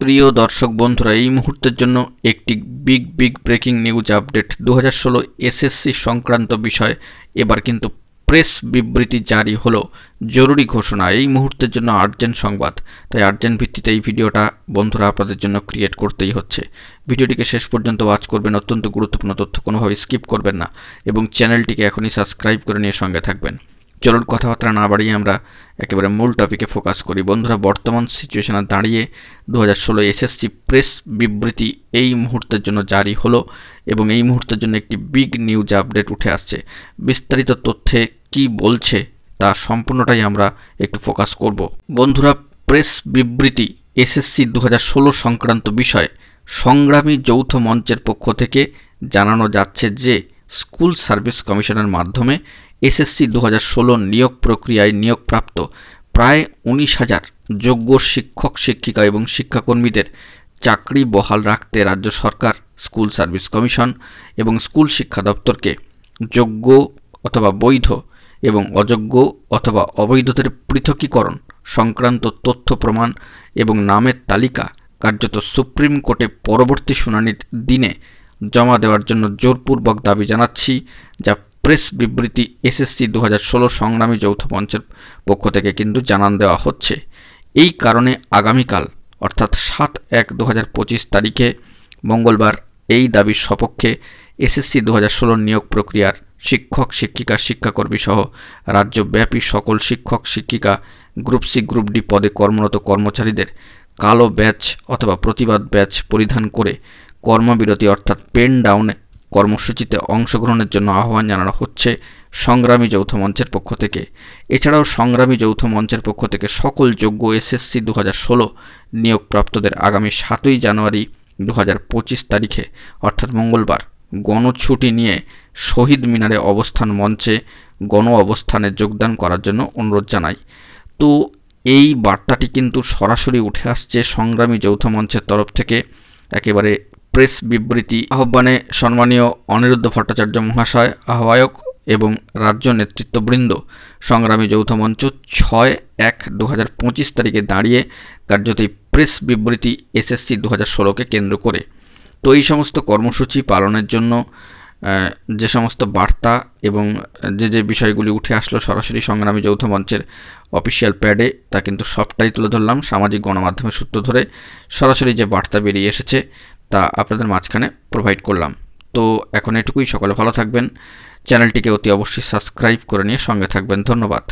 প্রিয় দর্শক বন্ধুরা, এই মুহূর্তের জন্য একটি big breaking news update. 2016 SSC সংক্রান্ত বিষয় এবার কিন্তু প্রেস বিবৃতি জারি হলো। জরুরি ঘোষণা, এই মুহূর্তের জন্য আর্জেন্ট সংবাদ। তাই আর্জেন্ট ভিত্তিতে এই ভিডিওটা বন্ধুরা আপনাদের জন্য ক্রিয়েট করতেই হচ্ছে। ভিডিওটিকে শেষ পর্যন্ত ওয়াচ করবেন, অত্যন্ত গুরুত্বপূর্ণ তথ্য, কোনোভাবে স্কিপ করবেন না এবং চ্যানেলটিকে এখনই সাবস্ক্রাইব করে নিয়ে সঙ্গে থাকবেন। চলুন কথাবার্তা না বাড়িয়ে আমরা একেবারে মূল টপিকে ফোকাস করি। বন্ধুরা, বর্তমান সিচুয়েশনে দাঁড়িয়ে 2016 এসএসসি প্রেস বিবৃতি এই মুহূর্তের জন্য জারি হলো এবং এই মুহূর্তের জন্য একটি বিগ নিউজ আপডেট উঠে আসছে। বিস্তারিত তথ্যে কি বলছে তা সম্পূর্ণটাই আমরা একটু ফোকাস করব। বন্ধুরা, প্রেস বিবৃতি এসএসসি 2016 সংক্রান্ত বিষয়ে সংগ্রামী যৌথ মঞ্চের পক্ষ থেকে জানানো যাচ্ছে যে স্কুল সার্ভিস কমিশনের মাধ্যমে এসএসসি 2016 নিয়োগ প্রক্রিয়ায় নিয়োগপ্রাপ্ত প্রায় 19,000 যোগ্য শিক্ষক শিক্ষিকা এবং শিক্ষাকর্মীদের চাকরি বহাল রাখতে রাজ্য সরকার, স্কুল সার্ভিস কমিশন এবং স্কুল শিক্ষা দপ্তরকে যোগ্য অথবা বৈধ এবং অযোগ্য অথবা অবৈধদের পৃথকীকরণ সংক্রান্ত তথ্য প্রমাণ এবং নামের তালিকা কার্যত সুপ্রিম কোর্টে পরবর্তী শুনানির দিনে জমা দেওয়ার জন্য জোরপূর্বক দাবি জানাচ্ছি, যা প্রেস বিবৃতি এসএসসি 2016 সংগ্রামী যৌথ মঞ্চের পক্ষ থেকে কিন্তু জানান দেওয়া হচ্ছে। এই কারণে আগামীকাল অর্থাৎ 7/1/2025 তারিখে মঙ্গলবার এই দাবির সপক্ষে এসএসসি 2016 নিয়োগ প্রক্রিয়ার শিক্ষক শিক্ষিকা শিক্ষাকর্মী সহ রাজ্যব্যাপী সকল শিক্ষক শিক্ষিকা গ্রুপ সি গ্রুপ ডি পদে কর্মরত কর্মচারীদের কালো ব্যাচ অথবা প্রতিবাদ ব্যাচ পরিধান করে কর্মবিরতি অর্থাৎ পেন ডাউনে কর্মসূচিতে অংশগ্রহণের জন্য আহ্বান জানানো হচ্ছে সংগ্রামী যৌথ মঞ্চের পক্ষ থেকে। এছাড়াও সংগ্রামী যৌথ মঞ্চের পক্ষ থেকে সকল যোগ্য এসএসসি 2016 নিয়োগপ্রাপ্তদের আগামী 7ই জানুয়ারি 2025 তারিখে অর্থাৎ মঙ্গলবার গণছুটি নিয়ে শহীদ মিনারে অবস্থান মঞ্চে গণ অবস্থানে যোগদান করার জন্য অনুরোধ জানাই। তো এই বার্তাটি কিন্তু সরাসরি উঠে আসছে সংগ্রামী যৌথ মঞ্চের তরফ থেকে। একেবারে প্রেস বিবৃতি আহ্বানে সম্মানীয় অনিরুদ্ধ ভট্টাচার্য মহাশয় আহ্বায়ক এবং রাজ্য নেতৃত্ববৃন্দ সংগ্রামী যৌথ মঞ্চ 6/1/2025 তারিখে দাঁড়িয়ে কার্যত প্রেস বিবৃতি এসএসসি 2016কে কেন্দ্র করে। তো এই সমস্ত কর্মসূচি পালনের জন্য যে সমস্ত বার্তা এবং যে বিষয়গুলি উঠে আসলো সরাসরি সংগ্রামী যৌথ মঞ্চের অফিসিয়াল প্যাডে, তা কিন্তু সবটাই তুলে ধরলাম। সামাজিক গণমাধ্যমের সূত্র ধরে সরাসরি যে বার্তা বেরিয়ে এসেছে তা আপনাদের মাঝখানে প্রোভাইড করলাম। তো এখন এটুকুই। সকলে ভালো থাকবেন, চ্যানেলটিকে অতি অবশ্যই সাবস্ক্রাইব করে নিয়ে সঙ্গে থাকবেন। ধন্যবাদ।